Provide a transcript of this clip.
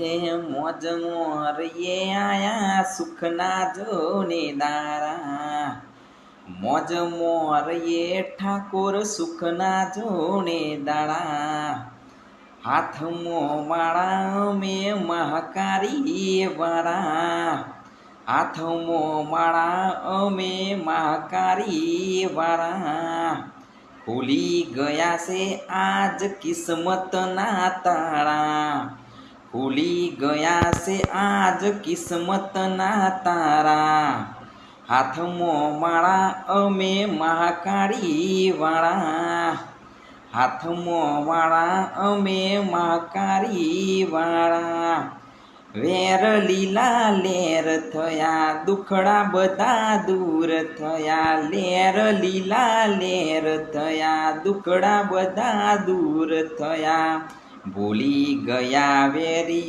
એ મોજ મોરીએ આયા સુખના જોને દારા, મોજ મોરીએ ઠાકોર સુખના જોને દાડા, હાથમાં માળા અમે મહાકારી વાળા, હાથમાં માળા અમે મહાકારી વાળા, ખુલી ગયા છે આજ કિસ્મતના તાળા, ખુલી ગયા છે આજ કિસ્મતના તારા, હાથમાં માળા અમે મહાકાળી વાળા, હાથમાં માળા અમે મહાકાળી વાળા, વેર લીલા લેર થયા દુખડા બધા દૂર થયા, લેર લીલા લેર થયા દુખડા બધા દૂર થયા, ભૂલી ગયા વેરી